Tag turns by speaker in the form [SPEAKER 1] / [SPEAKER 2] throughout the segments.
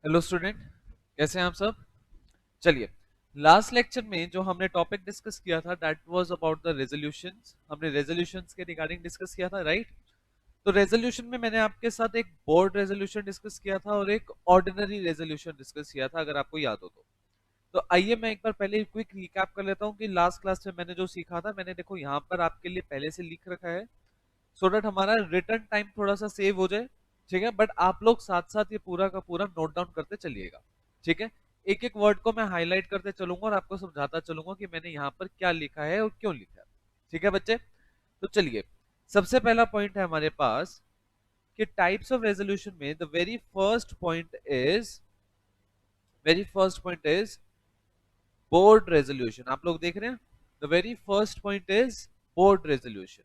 [SPEAKER 1] Hello student, कैसे हैं आप सब। चलिए, लास्ट लेक्चर में जो हमने टॉपिक डिस्कस किया था that was about the resolutions. हमने रेजोल्यूशंस के रिगार्डिंग डिस्कस किया था, राइट। तो रेजोल्यूशन में मैंने आपके साथ एक बोर्ड रेजोल्यूशन डिस्कस किया था और एक ऑर्डिनरी रेजोल्यूशन डिस्कस किया था, अगर आपको याद हो तो आइए मैं एक बार पहले क्विक रिकैप कर लेता हूँ कि लास्ट क्लास में मैंने जो सीखा था। मैंने देखो यहाँ पर आपके लिए पहले से लिख रखा है सो दैट हमारा रिटर्न टाइम थोड़ा सा सेव हो जाए, ठीक है। बट आप लोग साथ साथ ये पूरा का पूरा नोट डाउन करते चलिएगा, ठीक है। एक एक वर्ड को मैं हाईलाइट करते चलूंगा और आपको समझाता चलूंगा कि मैंने यहाँ पर क्या लिखा है और क्यों लिखा है, ठीक है बच्चे। तो चलिए, सबसे पहला पॉइंट है हमारे पास कि टाइप्स ऑफ रेजोल्यूशन में the very first point is board resolution. आप लोग देख रहे हैं, the very first point is board resolution.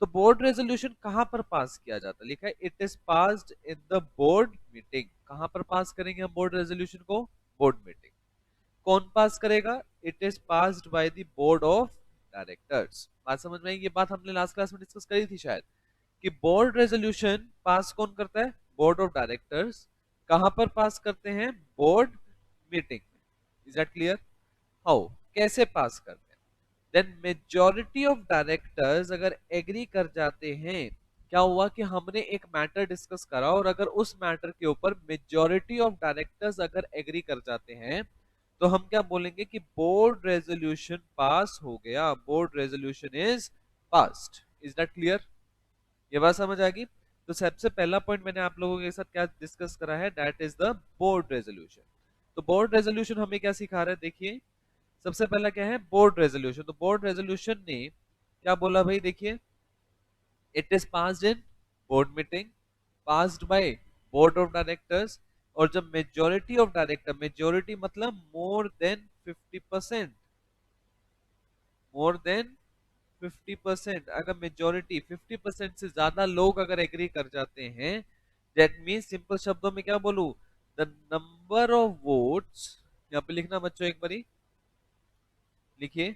[SPEAKER 1] तो बोर्ड रेजोल्यूशन कहां पर पास किया जाता है, लिखा है it is passed in the board meeting. कहां पर पास करेंगे हम बोर्ड रेजोल्यूशन को? Board meeting. कौन पास करेगा? It is passed by the board of directors. बात समझ में आई? ये बात हमने लास्ट क्लास में डिस्कस करी थी शायद, कि बोर्ड रेजोल्यूशन पास कौन करता है? Board of directors. कहां पर पास करते हैं? बोर्ड मीटिंग में। Is that clear? हाउ, कैसे पास करते हैं? देन मेजॉरिटी ऑफ डायरेक्टर्स अगर एग्री कर जाते हैं, क्या हुआ कि हमने एक मैटर डिस्कस करा और अगर उस मैटर के ऊपर मेजॉरिटी ऑफ डायरेक्टर्स अगर एग्री कर जाते हैं तो हम क्या बोलेंगे कि बोर्ड रेजोल्यूशन पास हो गया, board resolution is passed. Is that clear? ये बात समझ आ गई? तो सबसे पहला पॉइंट मैंने आप लोगों के साथ क्या डिस्कस करा है, that is the board resolution. तो बोर्ड रेजोल्यूशन हमें क्या सिखा रहा है, देखिए। सबसे पहला क्या है? Board resolution. तो बोर्ड रेजोल्यूशन ने क्या बोला भाई, देखिए, it is passed in board meeting, passed by board of directors. और जब मेजोरिटी ऑफ डायरेक्टर, मेजोरिटी मतलब मोर देन 50%, मोर देन 50%, अगर मेजोरिटी 50% से ज्यादा लोग अगर एग्री कर जाते हैं, दैट मीन्स, सिंपल शब्दों में क्या बोलूं, द नंबर ऑफ वोट्स, यहाँ पे लिखना बच्चों एक बारी लिखिए,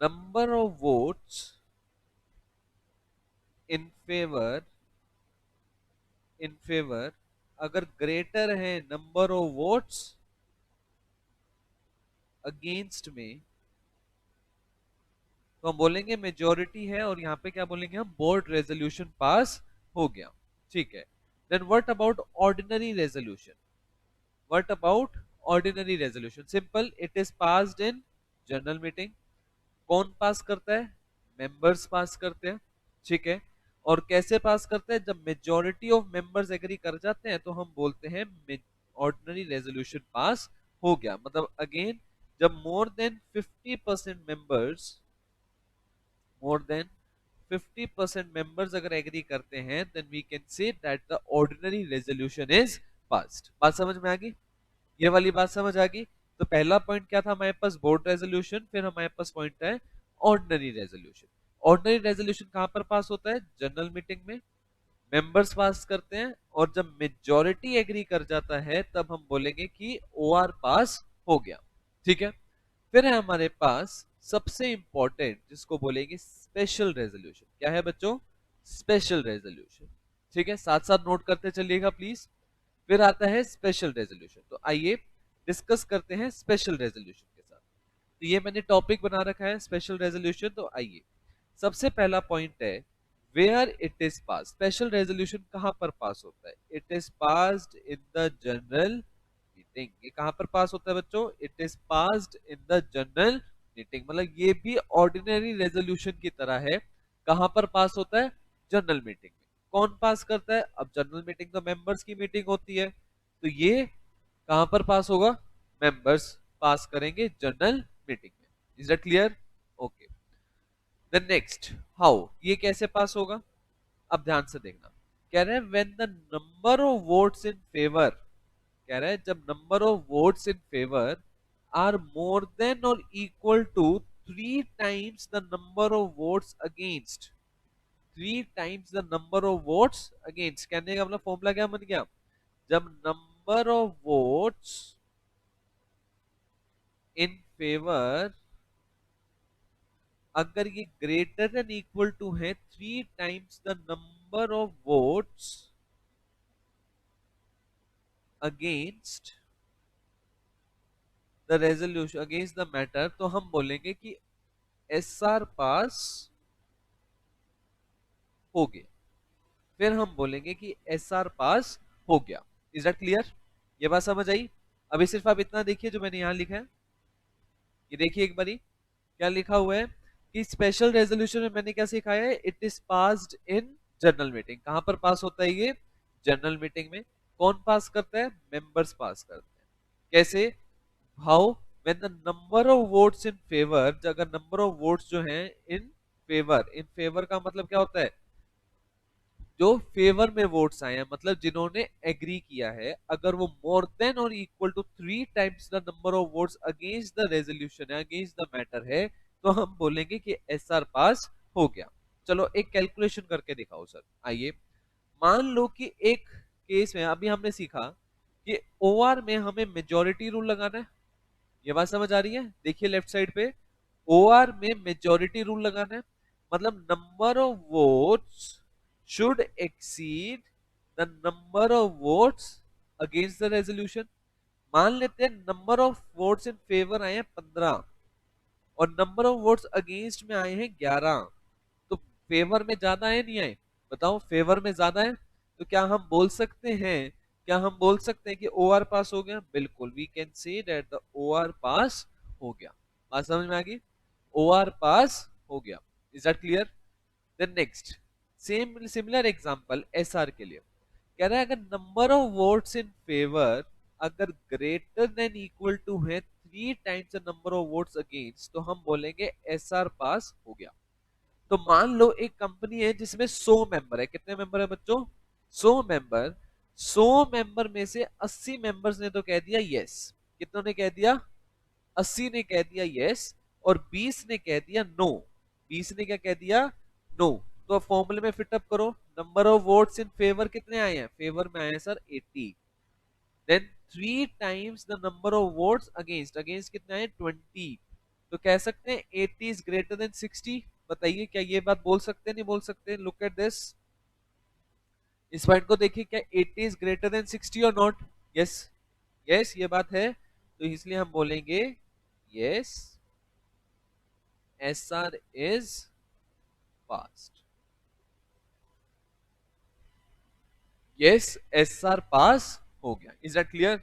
[SPEAKER 1] number of votes in favour अगर ग्रेटर है नंबर ऑफ वोट्स अगेंस्ट में, तो हम बोलेंगे मेजोरिटी है और यहाँ पे क्या बोलेंगे हम? बोर्ड रेजोल्यूशन पास हो गया, ठीक है। Then what about ordinary resolution? What about ordinary resolution? Simple, it is passed in general meeting. कौन पास करता है? मेंबर्स पास करते हैं, ठीक है। और कैसे पास करते हैं? जब मेजॉरिटी ऑफ मेंबर्स एग्री कर जाते हैं तो हम बोलते हैं ऑर्डिनरी रेजोल्यूशन पास हो गया। मतलब अगेन, जब मोर देन 50% मेंबर्स अगर एग्री करते हैं, then we can say that the ordinary resolution is passed. बात समझ में आ गई? ये वाली बात समझ आ गई? तो पहला पॉइंट क्या था हमारे पास? Board resolution. फिर हमारे पास पॉइंट है ऑर्डिनरी रेजोल्यूशन। ऑर्डिनरी रेजोल्यूशन कहां पर पास होता है? जनरल मीटिंग में मेंबर्स पास करते हैं और जब मेजॉरिटी एग्री कर जाता है तब हम बोलेंगे कि ओआर पास हो गया, ठीक है। फिर है हमारे पास सबसे इंपॉर्टेंट, जिसको बोलेंगे स्पेशल रेजोल्यूशन। क्या है बच्चों? स्पेशल रेजोल्यूशन, ठीक है। साथ साथ नोट करते चलिएगा प्लीज। फिर आता है स्पेशल रेजोल्यूशन। तो आइए डिस्कस करते हैं स्पेशल रेजोल्यूशन के साथ। तो ये मैंने टॉपिक बना रखा है स्पेशल रेजोल्यूशन। तो आइए, सबसे पहला पॉइंट है where it is pass. Special resolution कहां पर पास होता है? It is passed in the general meeting. ये कहां पर पास होता है बच्चों? It is passed in the general meeting. मतलब ये भी ऑर्डिनरी रेजोल्यूशन की तरह है। कहां पर पास होता है? जनरल मीटिंग में। कौन पास करता है? अब जनरल मीटिंग तो मेंबर्स की मीटिंग होती है, तो ये कहां पर पास होगा? मेंबर्स पास करेंगे जनरल मीटिंग में। Is that clear? Okay. The next, how, ये कैसे पास होगा? अब ध्यान से देखना। कह रहे हैं when the number of votes in favour, कह रहा है जब number of votes in favour are more than और equal to 3 times the number of votes against. 3 times the number of votes against कहने का मतलब फॉर्मूला क्या बन गया? जब number of votes in favour अगर ये ग्रेटर देन इक्वल टू है 3 times the number of votes against the resolution against the matter, तो हम बोलेंगे कि एसआर पास हो गया। फिर हम बोलेंगे कि एसआर पास हो गया। Is that clear? ये बात समझ आई? अभी सिर्फ आप इतना देखिए जो मैंने यहां लिखा है, ये देखिए एक बारी क्या लिखा हुआ है कि स्पेशल रेजोल्यूशन में मैंने क्या सिखाया है, it is passed in general meeting. कहां पर पास होता है ये? जनरल मीटिंग में। कौन पास करता है? मेंबर्स पास करते हैं। कैसे? How? When the number of votes in favour, अगर नंबर ऑफ वोट्स जो हैं इन फेवर का मतलब क्या होता है? जो फेवर में वोट्स आए हैं, मतलब जिन्होंने एग्री किया है, अगर वो मोर देन और equal to 3 times the number of votes against the resolution है, अगेंस्ट द मैटर है, तो हम बोलेंगे कि एसआर पास हो गया। चलो एक कैलकुलेशन करके दिखाओ सर। आइए, मान लो कि एक केस में अभी हमने सीखा कि ओआर में हमें मेजोरिटी रूल लगाना है। ये बात समझ आ रही है? देखिए लेफ्ट साइड पे, ओआर में मेजोरिटी रूल लगाना है, मतलब number of votes should exceed the number of votes against the resolution. मान लेते हैं number of votes in favour आए हैं 15 और नंबर ऑफ वोट्स अगेंस्ट में आए हैं 11, तो फेवर में ज्यादा है नहीं आए? बताओ, फेवर में ज्यादा है, तो क्या हम बोल सकते हैं, क्या हम बोल सकते हैं कि ओआर पास हो गया? बिल्कुल, we can say that the OR pass हो गया। बात समझ में आ गई? ओआर पास हो गया। Is that clear? Then next, same similar example SR के लिए। कह रहा है अगर number of votes in favour अगर ग्रेटर देन इक्वल टू है 3 times the number of votes against, तो हम बोलेंगे एसआर पास हो गया। तो मान लो एक कंपनी है जिसमें 100 मेंबर है। कितने मेंबर है बच्चों? 100 मेंबर। 100 मेंबर में से 80 मेंबर्स ने तो कह दिया यस। कितनों ने कह दिया? 80 ने कह दिया यस और 20 ने कह दिया नो। 20 ने क्या कह दिया? नो। तो अब फॉर्मूले में फिट अप करो। Number of votes in favour कितने आए हैं? फेवर में आए हैं sir 80। Then 3 times the number of votes against, against कितने आए? 20। तो कह सकते हैं 80 इज ग्रेटर देन 60। बताइए क्या ये बात बोल सकते हैं? नहीं बोल सकते? लुक एट दिस, इस पॉइंट को देखिए, क्या 80 इज ग्रेटर देन 60 और नॉट? यस, यस ये बात है। तो इसलिए हम बोलेंगे yes, SR is passed. Yes, SR pass हो गया। Is that clear?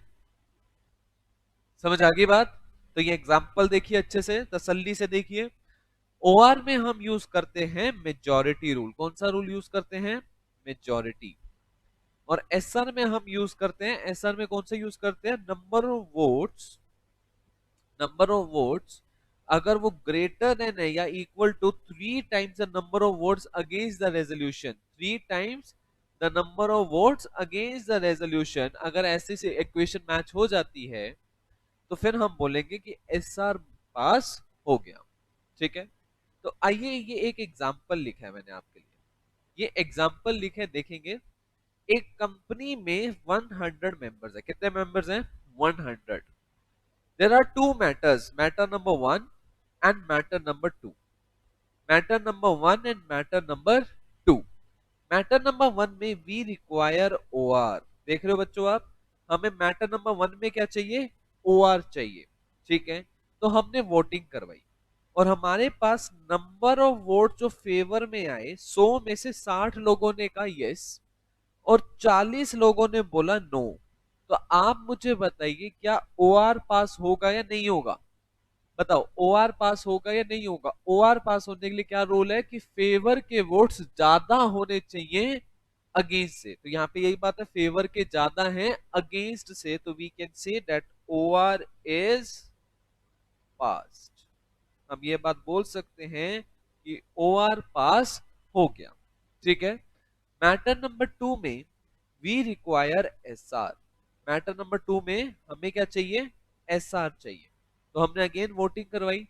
[SPEAKER 1] समझ आ गई बात? तो ये एग्जांपल देखिए अच्छे से, तसल्ली से देखिए। ओआर में हम यूज करते हैं मेजॉरिटी रूल। कौन सा रूल यूज करते हैं? मेजॉरिटी। और एसआर में हम यूज करते हैं, एसआर में कौन सा यूज करते हैं? Number of votes, number of votes अगर वो ग्रेटर देन है या equal to 3 times the number of votes against the resolution. 3 times the number of votes against the resolution, अगर ऐसे से इक्वेशन मैच हो जाती है तो फिर हम बोलेंगे कि एसआर पास हो गया। ठीक है? तो आइए, ये एक एग्जांपल लिखा है मैंने आपके लिए, ये एग्जांपल लिखे देखेंगे। एक कंपनी में 100 मेंबर्स है। कितने मेंबर्स हैं? 100। There are two matters, matter number 1 and matter number 2। Matter number 1 and matter number 2। Matter number 1 में वी रिक्वायर ओआर। देख रहे हो बच्चों आप, हमें मैटर नंबर 1 में क्या चाहिए? ओआर चाहिए। ठीक है? तो हमने वोटिंग करवाई और हमारे पास नंबर ऑफ वोट जो फेवर में आए, 100 में से 60 लोगों ने कहा यस और 40 लोगों ने बोला नो। तो आप मुझे बताइए क्या ओआर पास होगा या नहीं होगा? बताओ, ओआर पास होगा या नहीं होगा? ओआर पास होने के लिए क्या रूल है कि फेवर के वोट्स ज्यादा होने चाहिए अगेंस्ट से। तो यहाँ पे यही बात है, फेवर के ज्यादा हैं अगेंस्ट से, तो we can say that OR is passed. हम ये बात बोल सकते हैं कि ओआर पास हो गया। ठीक है? मैटर नंबर 2 में we require SR. Matter number 2 में हमें क्या चाहिए? एसआर चाहिए। तो हमने अगेन वोटिंग करवाई।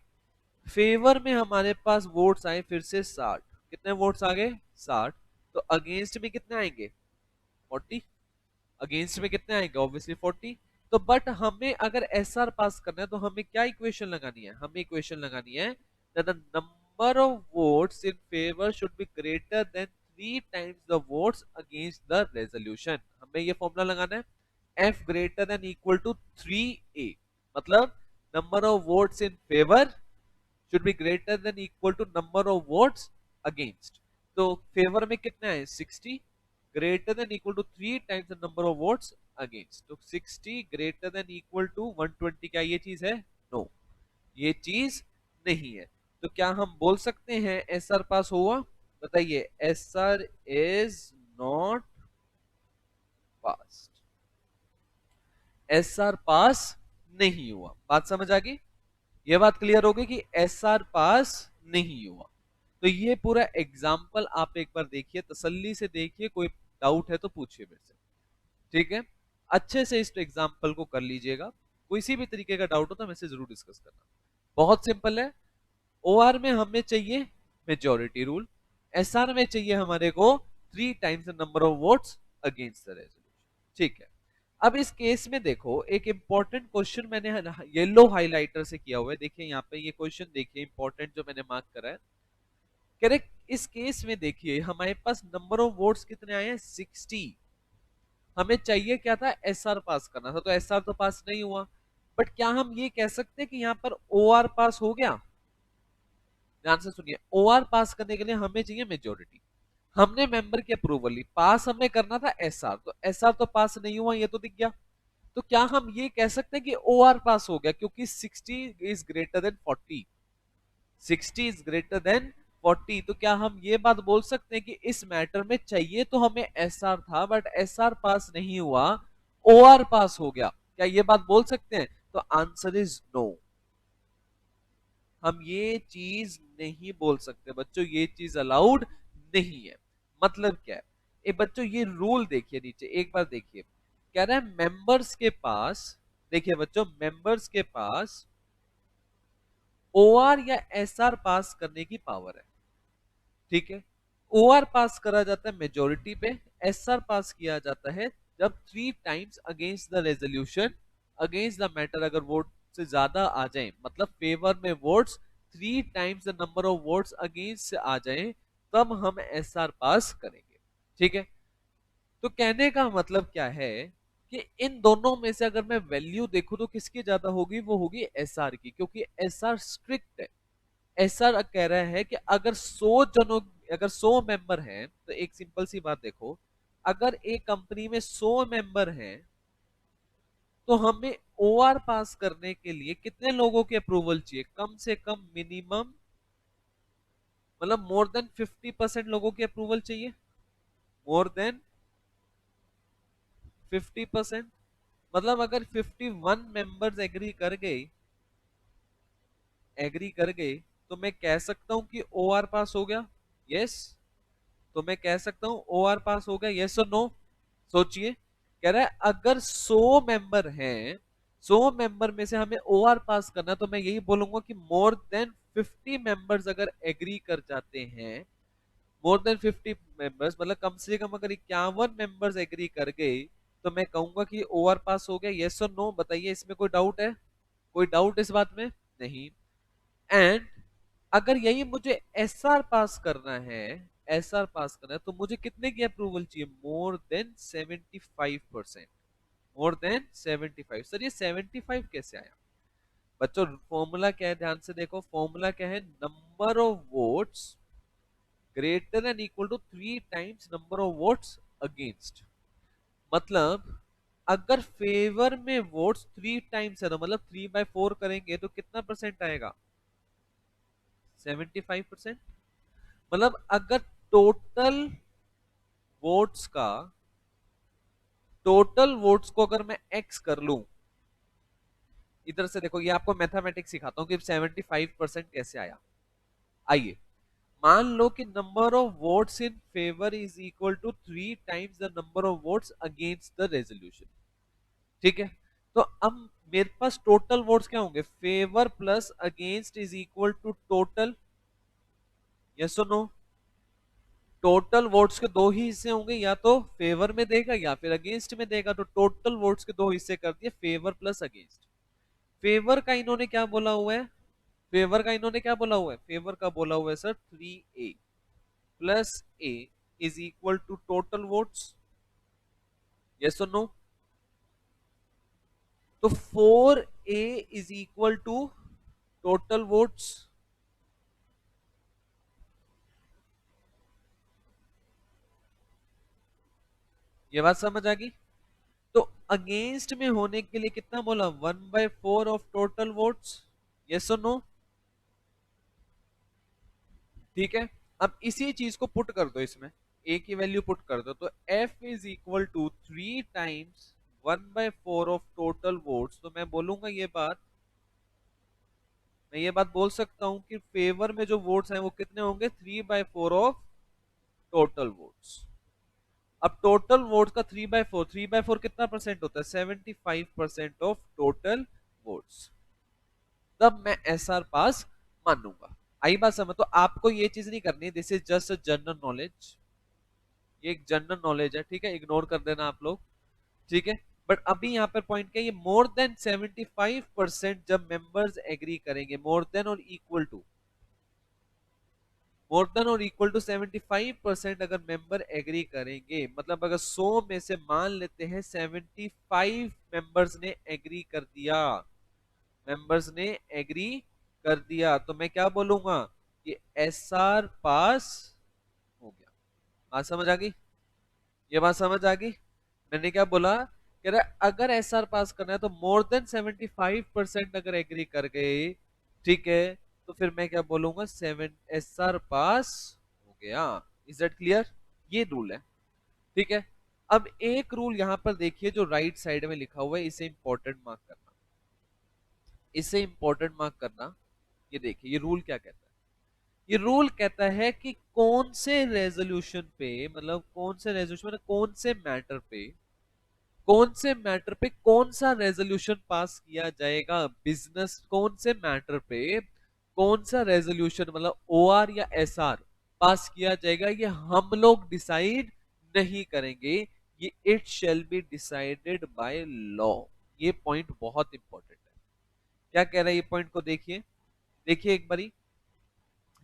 [SPEAKER 1] फेवर में हमारे पास वोट्स आए फिर से 60। कितने वोट्स आ गए? 60। तो अगेंस्ट में कितने आएंगे? 40। अगेंस्ट में कितने आएंगे? ऑब्वियसली 40। तो बट हमें अगर एसआर पास करना है तो हमें क्या इक्वेशन लगानी है? हमें इक्वेशन लगानी है that the number of votes in favor should be greater than 3 times the votes against the resolution। हमें ये फॉर्मूला लगाना है। F greater than equal to 3A, मतलब number of votes in favor should be greater than equal to number of votes against. तो favour में कितना है 60, greater than equal to 3 times the number of votes against. तो 60 greater than equal to 120, क्या ये चीज है? नो, ये चीज नहीं है। तो क्या हम बोल सकते हैं एसआर पास हुआ? बताइए, SR is not pass, SR pass नहीं हुआ। बात समझ आ गई? ये बात क्लियर हो गई कि एसआर पास नहीं हुआ। तो ये पूरा एग्जाम्पल आप एक बार देखिए, तसल्ली से देखिए, कोई डाउट है तो पूछिए मेरे से, ठीक है? अच्छे से इस एग्जाम्पल को कर लीजिएगा, कोई सी भी तरीके का डाउट हो तो मेरे से जरूर डिस्कस करना। बहुत सिंपल है, ओआर में हमें चाहिए मेजोरिटी रूल, एसआर में चाहिए हमारे को 3 times the number of votes against the resolution, ठीक है? अब इस केस में देखो, एक इंपॉर्टेंट क्वेश्चन मैंने येलो हाइलाइटर से किया हुआ है, देखिए यहाँ पे ये क्वेश्चन देखिए इंपॉर्टेंट जो मैंने मार्क करा है। करेक्ट, इस केस में देखिए हमारे पास नंबर ऑफ वोट्स कितने आए हैं 60, हमें चाहिए क्या था? एसआर पास करना था, तो एसआर तो पास नहीं हुआ, बट क्या हम ये कह सकते हैं कि यहाँ पर ओआर पास हो गया? ध्यान से सुनिए, ओआर पास करने के लिए हमें चाहिए मेजोरिटी, हमने मेंबर की अप्रूवल ली, पास हमें करना था एसआर, तो एसआर तो पास नहीं हुआ, ये तो दिख गया। तो क्या हम ये कह सकते हैं कि ओआर पास हो गया? क्योंकि 60 is greater than 40, 60 is greater than 40, तो क्या हम ये बात बोल सकते हैं कि इस मैटर में चाहिए तो हमें एसआर था, बट एसआर पास नहीं हुआ, ओआर पास हो गया? क्या ये बात बोल सकते हैं? तो आंसर इज नो, हम ये चीज नहीं बोल सकते बच्चों, ये चीज अलाउड नहीं है। मतलब क्या है? बच्चों ये रूल देखिए नीचे एक बार देखिए, कह रहा है मेंबर्स के पास, देखिए बच्चों मेंबर्स के पास ओआर या एसआर पास करने की पावर है, ठीक है? ओआर पास करा जाता है मेजोरिटी पे, एसआर पास किया जाता है जब 3 times against the resolution, against the matter अगर वोट से ज्यादा आ जाए, मतलब फेवर में votes 3 times the number of votes against से आ जाए, तब हम एसआर पास करेंगे, ठीक है? तो कहने का मतलब क्या है कि इन दोनों में से अगर मैं वैल्यू देखूं तो किसकी ज्यादा होगी? वो होगी एसआर की, क्योंकि एसआर स्ट्रिक्ट है। एसआर कह रहा है कि अगर 100 जनों, अगर 100 मेंबर हैं, तो एक सिंपल सी बात देखो, अगर एक कंपनी में 100 मेंबर हैं, तो हमें ओआर पास करने के लिए कितने लोगों की अप्रूवल चाहिए? कम से कम मिनिमम, मतलब मोर देन 50% लोगों की अप्रूवल चाहिए, मोर देन 50%। मतलब अगर 51 मेंबर्स एग्री कर गए तो मैं कह सकता हूं कि ओआर पास हो गया, यस? तो मैं कह सकता हूं ओआर पास हो गया, यस और नो? सोचिए, कह रहा है अगर 100 मेंबर हैं, 100 मेंबर में से हमें ओआर पास करना, तो मैं यही बोलूंगा कि मोर देन 50 मेंबर्स अगर एग्री कर जाते हैं, मोर देन 50 मेंबर्स मतलब कम से कम अगर 51 मेंबर्स एग्री कर गए, तो मैं कहूंगा कि ओआर पास हो गया, यस और नो? बताइए, इसमें कोई डाउट है? कोई डाउट इस बात में नहीं। एंड अगर यही मुझे एसआर पास करना है, एसआर पास करना है, तो मुझे कितने की अप्रूवल चाहिए? More than 75%, more than 75। Sir ये 75 कैसे आया? बच्चों फॉर्मूला क्या है, ध्यान से देखो, फॉर्मूला क्या है? Number of votes greater than equal to 3 times number of votes against. मतलब अगर फेवर में वोट्स 3 टाइम्स है, तो मतलब 3/4 करेंगे तो कितना परसेंट आएगा? 75%। मतलब अगर टोटल वोट्स का, टोटल वोट्स को अगर मैं एक्स कर लूं, इधर से देखो, ये आपको मैथमेटिक्स सिखाता हूं कि 75% कैसे आया। आइए मान लो कि number of votes in favour is equal to 3 times the number of votes against the resolution, ठीक है? तो अब मेरे पास टोटल वोट्स क्या होंगे? Favour plus against is equal to total, yes और नो? टोटल वोट्स के दो ही हिस्से होंगे, या तो फेवर में देगा या फिर अगेंस्ट में देगा, तो टोटल वोट्स के दो हिस्से कर दिए, फेवर प्लस अगेंस्ट। फेवर का इन्होंने क्या बोला हुआ है? फेवर का इन्होंने क्या बोला हुआ है? फेवर का बोला हुआ है sir 3A plus A is equal to total votes, yes और नो? तो 4A is equal to total votes. ये बात समझ आ गई। तो अगेंस्ट में होने के लिए कितना बोला, 1/4 ऑफ टोटल वोट्स। यस और नो? ठीक है। अब इसी चीज को पुट कर दो इसमें, ए की वैल्यू पुट कर दो, तो F is equal to 3 times 1/4 of total votes. तो मैं बोलूंगा ये बात, मैं ये बात बोल सकता हूं कि फेवर में जो वोट्स हैं वो कितने होंगे, 3/4 ऑफ टोटल वोट्स। अब टोटल वोट्स का 3/4, 3/4 कितना परसेंट होता है, 75% ऑफ टोटल वोट्स। तब मैं एस आर पास मानूंगा। आई बात समझ? तो आपको ये चीज नहीं करनी, this is just general knowledge, ये एक जनरल नॉलेज है, ठीक है, इग्नोर कर देना आप लोग, ठीक है। बट अभी यहाँ पर पॉइंट क्या है, ये मोर देन 75% जब मेंबर्स एग्री करेंगे, मोर देन और इक्वल टू 75% अगर मेंबर एग्री करेंगे, मतलब अगर 100 में से मान लेते हैं 75 मेंबर्स ने एग्री कर दिया, मेंबर्स ने एग्री कर दिया, तो मैं क्या बोलूंगा कि एस आर पास हो गया। बात समझ आ गई? ये बात समझ आ गई? मैंने क्या बोला, कह रहा अगर एस आर पास करना है तो मोर देन 75% अगर एग्री कर गए, ठीक है, तो फिर मैं क्या बोलूंगा, 7 एस आर पास हो गया। Is that clear? ये रूल है, ठीक है। अब एक रूल यहां पर देखिए जो राइट साइड में लिखा हुआ है, इसे इंपॉर्टेंट मार्क करना, इसे इंपॉर्टेंट मार्क करना। ये देखिए ये रूल क्या कहता है, ये रूल कहता है कि कौन से रेजोल्यूशन पे, मतलब कौन से रेजोल्यूशन, मतलब कौन से मैटर पे कौन सा रेजोल्यूशन पास किया जाएगा, बिजनेस कौन से मैटर पे कौन सा रेजोल्यूशन, मतलब ओआर या एसआर पास किया जाएगा, ये हम लोग डिसाइड नहीं करेंगे, ये it shall be decided by law. ये पॉइंट बहुत इंपॉर्टेंट है। क्या कह रहा है ये पॉइंट को देखिए, देखिए एक बारी,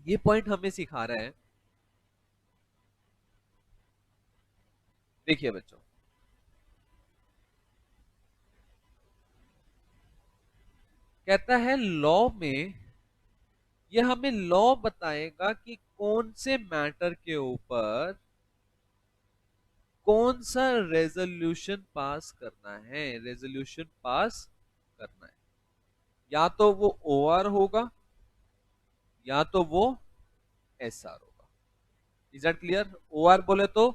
[SPEAKER 1] ये पॉइंट हमें सिखा रहा है, देखिए बच्चों, कहता है लॉ में, ये हमें लॉ बताएगा कि कौन से मैटर के ऊपर कौन सा रेजोल्यूशन पास करना है, रेजोल्यूशन पास करना है, या तो वो ओआर होगा या तो वो एसआर होगा। Is that clear? ओआर बोले तो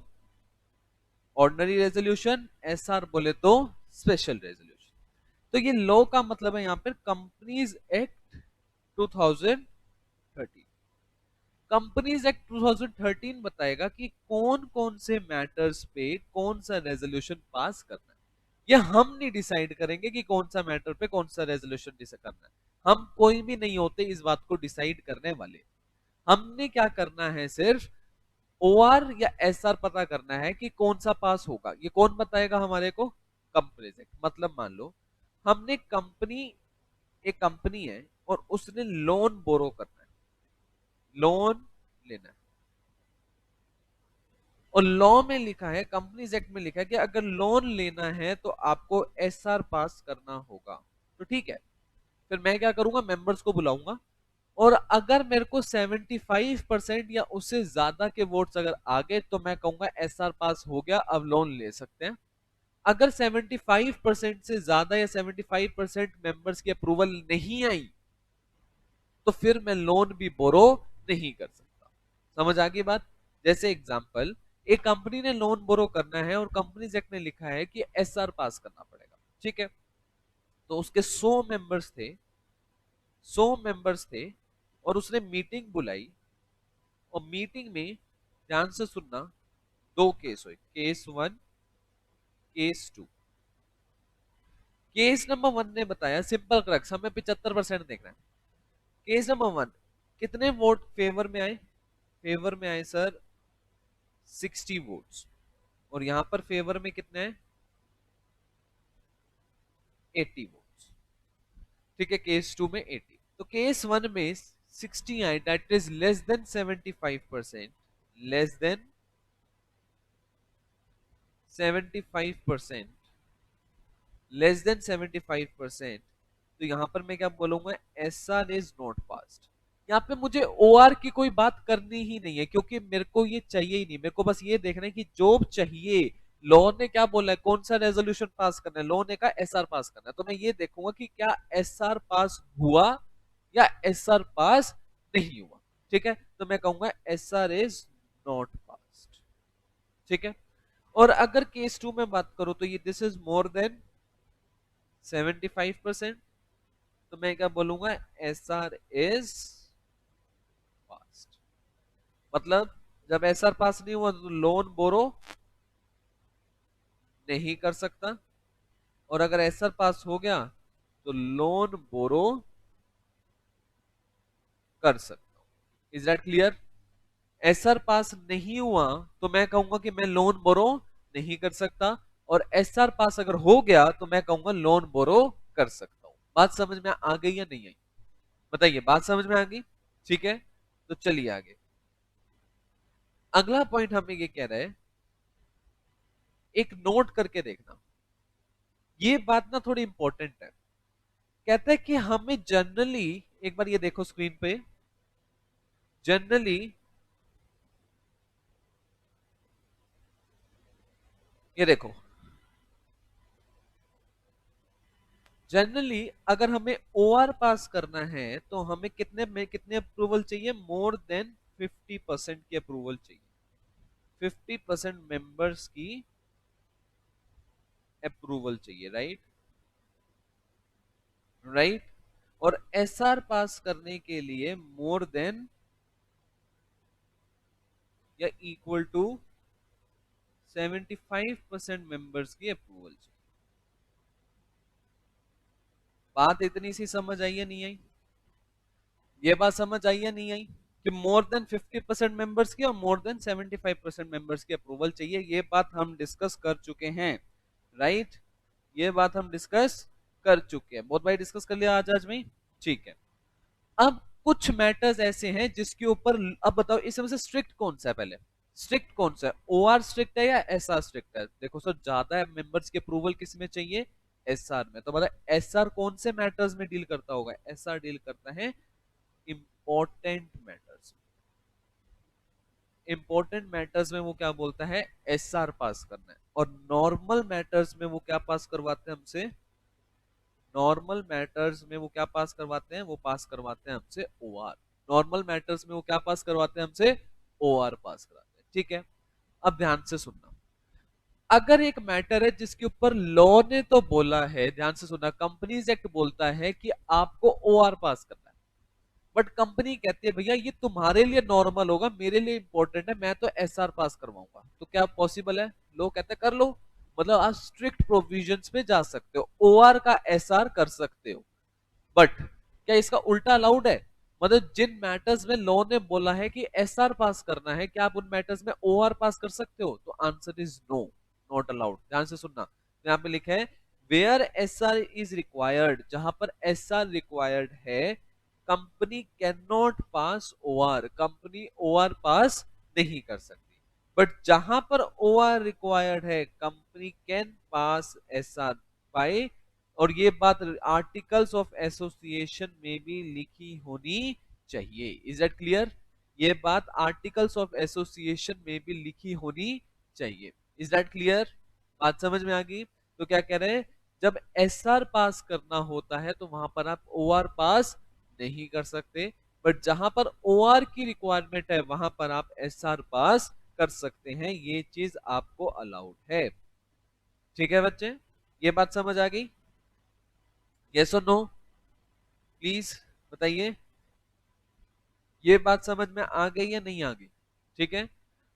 [SPEAKER 1] ऑर्डिनरी रेजोल्यूशन, एसआर बोले तो स्पेशल रेजोल्यूशन। तो ये लॉ का मतलब है यहां पर कंपनीज एक्ट 2013। कंपनीज एक्ट 2013 बताएगा कि कौन कौन से मैटर्स पे कौन सा रेजोल्यूशन पास करना है। ये हम नहीं डिसाइड करेंगे कि कौन सा मैटर पे कौन सा रेजोल्यूशन करना है, हम कोई भी नहीं होते इस बात को डिसाइड करने वाले। हमने क्या करना है, सिर्फ ओआर या एसआर पता करना है कि कौन सा पास होगा। ये कौन बताएगा हमारे को, कंपनीज एक्ट। मतलब मान लो हमने कंपनी, एक कंपनी है और उसने लोन बोरो करना है, लोन लेना है, और लॉ में लिखा है, कंपनीज एक्ट में लिखा है कि अगर लोन लेना है तो आपको एसआर पास करना होगा। तो ठीक है, फिर मैं क्या करूंगा, मेंबर्स को बुलाऊंगा, और अगर मेरे को 75% या उससे ज्यादा के वोट्स अगर आ गए तो मैं कहूंगा एसआर पास हो गया, अब लोन ले सकते हैं। अगर 75% से ज्यादा या 75% मेंबर्स की अप्रूवल नहीं आई तो फिर मैं लोन भी बोरो नहीं कर सकता। समझ आ गई बात? जैसे एग्जांपल, एक कंपनी ने लोन बोरो करना है और कंपनीज एक्ट ने लिखा है कि एसआर पास करना पड़ेगा, ठीक है। तो उसके 100 मेंबर्स थे, 100 मेंबर्स थे, और उसने मीटिंग बुलाई, और मीटिंग में, ध्यान से सुनना, दो केस हुए, case one, case two. Case number one ने बताया, सिंपल क्रक्स, हमें 75% देखना है। केस नंबर वन, कितने वोट फेवर में आए, फेवर में आए सर 60 वोट्स, और यहां पर फेवर में कितने हैं, 80 वोट्स, ठीक है। केस टू में 80, तो केस वन में 60 आए, that is less than 75%, less than 75%, less than 75%, तो यहां पर मैं क्या बोलूंगा, S R is not passed. यहाँ पे मुझे ओ आर की कोई बात करनी ही नहीं है, क्योंकि मेरे को ये चाहिए ही नहीं, मेरे को बस ये देखना है कि जॉब चाहिए। लॉ ने क्या बोला है, कौन सा रेजोल्यूशन पास करना है, लॉ ने कहा एस आर पास करना है, तो मैं ये देखूंगा कि क्या एस आर पास हुआ या एस आर पास नहीं हुआ। ठीक है, तो मैं कहूंगा S R is not passed. ठीक है, और अगर केस 2 में बात करूं तो ये दिस इज मोर देन 75%, तो मैं क्या बोलूंगा, एस आर इज पास्ड। मतलब जब एस आर पास नहीं हुआ तो लोन बोरो नहीं कर सकता, और अगर एस आर पास हो गया तो लोन बोरो कर सकता हूं। Is that clear? S R pass नहीं हुआ तो मैं कहूंगा कि मैं लोन बोरो नहीं कर सकता, और एस आर पास अगर हो गया तो मैं कहूंगा लोन बोरो कर सकता हूं। बात समझ में आ गई या नहीं आई? बताइए, बात समझ में आ गई? ठीक है, तो चलिए आगे। अगला पॉइंट हमें ये कह रहा है, एक नोट करके देखना, ये बात ना थोड़ी इंपॉर्टेंट है। कहता है कि हमें जनरली, एक बार ये देखो स्क्रीन पे, जनरली ये देखो, जनरली अगर हमें ओआर पास करना है तो हमें कितने में कितने अप्रूवल चाहिए, मोर देन 50% की अप्रूवल चाहिए। 50% मेंबर्स की अप्रूवल चाहिए, राइट? राइट, और एसआर पास करने के लिए मोर देन या इक्वल टू 75% मेंबर्स की अप्रूवल चाहिए। बात इतनी सी समझ आई या नहीं आई? ये बात समझ आई या नहीं आई कि मोर देन 50% मेंबर्स की और मोर देन 75% मेंबर्स की अप्रूवल चाहिए? ये बात हम डिस्कस कर चुके हैं, राइट? ये बात हम डिस्कस कर चुके हैं, बहुत भाई डिस्कस कर लिया आज आज में। ठीक है, अब कुछ मैटर्स ऐसे हैं जिसके ऊपर, अब बताओ इसमें से स्ट्रिक्ट कौन सा है, पहले स्ट्रिक्ट कौन सा है, ओआर स्ट्रिक्ट है या एसआर स्ट्रिक्ट है? देखो सर, ज्यादा मेंबर्स की अप्रूवल किस में चाहिए, एसआर में। तो मतलब एसआर कौन से मैटर्स में डील करता होगा, एसआर डील करता है इंपॉर्टेंट मैटर्स। इंपॉर्टेंट मैटर्स में वो क्या बोलता है, एसआर पास करना है, और नॉर्मल मैटर्स में वो क्या पास करवाते हैं हमसे, नॉर्मल मैटर्स में वो क्या पास करवाते हैं, वो पास करवाते हैं हमसे ओआर। नॉर्मल मैटर्स में वो क्या पास करवाते हैं हमसे, ओआर पास कराते हैं। ठीक है, अब ध्यान से सुनना, अगर एक मैटर है जिसके ऊपर लॉ ने तो बोला है, ध्यान से सुनना, कंपनीज एक्ट बोलता है कि आपको ओआर पास करना है, बट कंपनी कहती है भैया ये तुम्हारे लिए नॉर्मल होगा, मेरे लिए इंपॉर्टेंट है, मैं तो एसआर पास करवाऊंगा, तो क्या पॉसिबल है? लो कहते हैं कर लो, मतलब आप स्ट्रिक्ट प्रोविजंस पे जा सकते हो, ओआर का एसआर कर सकते हो। बट क्या इसका उल्टा अलाउड है? मतलब जिन मैटर्स में लॉ ने बोला है कि एसआर पास करना है, क्या आप उन मैटर्स में ओआर पास कर सकते हो? तो answer is no, not allowed. ध्यान से सुनना, तो यहाँ पे लिखा है वेयर एसआर इज रिक्वायर्ड, जहां पर एसआर रिक्वायर्ड है, company can not pass OR, company OR pass नहीं कर सकती। बट जहां पर ओआर रिक्वायर्ड है, company can pass SR by, और ये बात आर्टिकल्स ऑफ एसोसिएशन में भी लिखी होनी चाहिए। Is that clear? ये बात आर्टिकल्स ऑफ एसोसिएशन में भी लिखी होनी चाहिए। Is that clear? बात समझ में आ गई? तो क्या कह रहे हैं, जब एसआर पास करना होता है तो वहां पर आप ओआर पास नहीं कर सकते, बट जहां पर ओआर की रिक्वायरमेंट है वहां पर आप एसआर पास कर सकते हैं, ये चीज आपको अलाउड है। ठीक है बच्चे, ये बात समझ आ गई? यस और नो, प्लीज बताइए, ये बात समझ में आ गई या नहीं आ गई? ठीक है,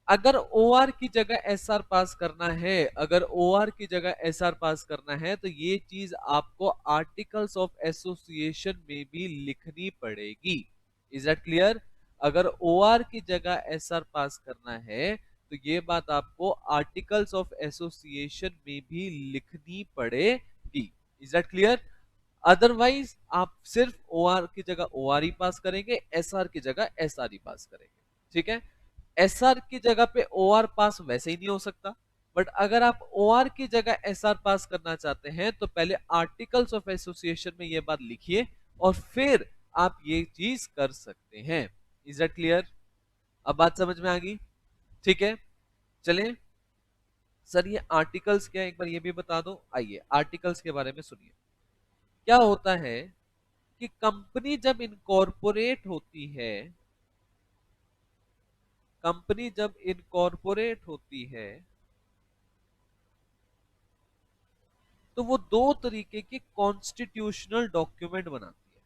[SPEAKER 1] अगर ओआर की जगह एसआर पास करना है, अगर ओआर की जगह एसआर पास करना है तो ये चीज आपको आर्टिकल्स ऑफ एसोसिएशन में भी लिखनी पड़ेगी। Is that clear? अगर ओआर की जगह एसआर पास करना है तो ये बात आपको आर्टिकल्स ऑफ एसोसिएशन में भी लिखनी पड़ेगी। Is that clear? अदरवाइज आप सिर्फ ओआर की जगह ओआर ही पास करेंगे, एसआर की जगह एसआर ही पास करेंगे। ठीक है, एसआर की जगह पे ओआर पास वैसे ही नहीं हो सकता, बट अगर आप OR की जगह SR पास करना चाहते हैं तो पहले आर्टिकल्स ऑफ एसोसिएशन में ये बात लिखिए और फिर आप ये चीज कर सकते हैं। Is that clear? अब बात समझ में आ गई? ठीक है, चलें। सर ये आर्टिकल्स क्या है एक बार ये भी बता दो। आइए आर्टिकल्स के बारे में सुनिए। क्या होता है कि कंपनी जब इनकॉर्पोरेट होती है, कंपनी जब इनकॉर्पोरेट होती है तो वो दो तरीके के कॉन्स्टिट्यूशनल डॉक्यूमेंट बनाती है।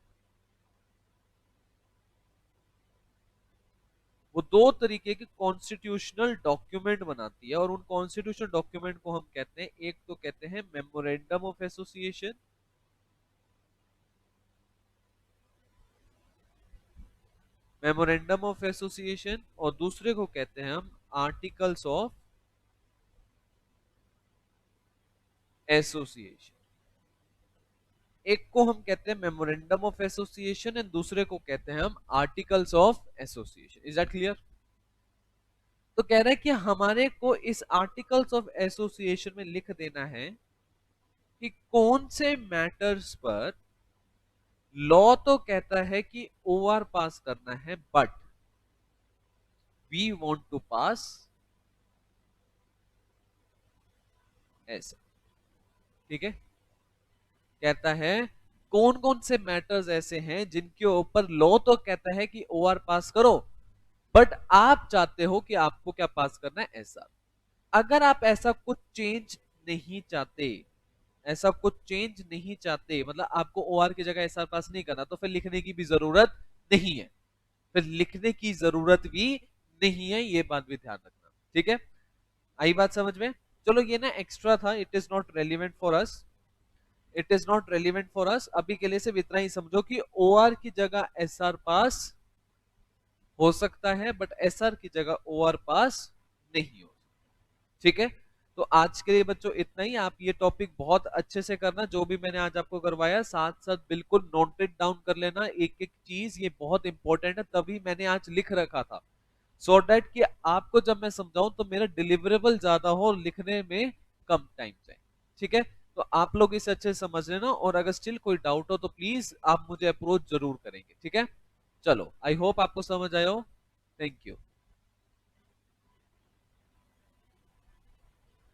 [SPEAKER 1] वो दो तरीके के कॉन्स्टिट्यूशनल डॉक्यूमेंट बनाती है और उन कॉन्स्टिट्यूशनल डॉक्यूमेंट को हम कहते हैं, एक तो कहते हैं memorandum of association, memorandum of association, और दूसरे को कहते हैं हम आर्टिकल्स ऑफ एसोसिएशन। एक को हम कहते हैं मेमोरेंडम ऑफ एसोसिएशन एंड दूसरे को कहते हैं हम articles of association. Is that clear? तो कह रहा है कि हमारे को इस आर्टिकल्स ऑफ एसोसिएशन में लिख देना है कि कौन से मैटर्स पर लॉ तो कहता है कि OR पास करना है बट वी वांट टू पास ऐसा। ठीक है, कहता है कौन कौन से मैटर्स ऐसे हैं जिनके ऊपर लॉ तो कहता है कि OR पास करो बट आप चाहते हो कि आपको क्या पास करना है, ऐसा। अगर आप ऐसा कुछ चेंज नहीं चाहते, ऐसा कुछ चेंज नहीं चाहते, मतलब आपको OR की जगह SR पास नहीं करना, तो फिर लिखने की भी जरूरत नहीं है, फिर लिखने की जरूरत भी नहीं है, ये बात भी ध्यान रखना। ठीक है, आई बात समझ में? चलो ये ना एक्स्ट्रा था, it is not relevant for us, it is not relevant for us. अभी के लिए सिर्फ इतना ही समझो कि OR की जगह SR पास हो सकता है बट SR की जगह OR पास नहीं हो। ठीक है, तो आज के लिए बच्चों इतना ही। आप ये टॉपिक बहुत अच्छे से करना, जो भी मैंने आज आपको करवाया साथ साथ बिल्कुल नोटेड डाउन कर लेना एक एक चीज, ये बहुत इंपॉर्टेंट है, तभी मैंने आज लिख रखा था सो दैट कि आपको जब मैं समझाऊं तो मेरा डिलीवरेबल ज्यादा हो और लिखने में कम टाइम जाए। ठीक है, तो आप लोग इसे अच्छे से समझ लेना और अगर स्टिल कोई डाउट हो तो प्लीज आप मुझे अप्रोच जरूर करेंगे। ठीक है, चलो आई होप आपको समझ आया हो। Thank you.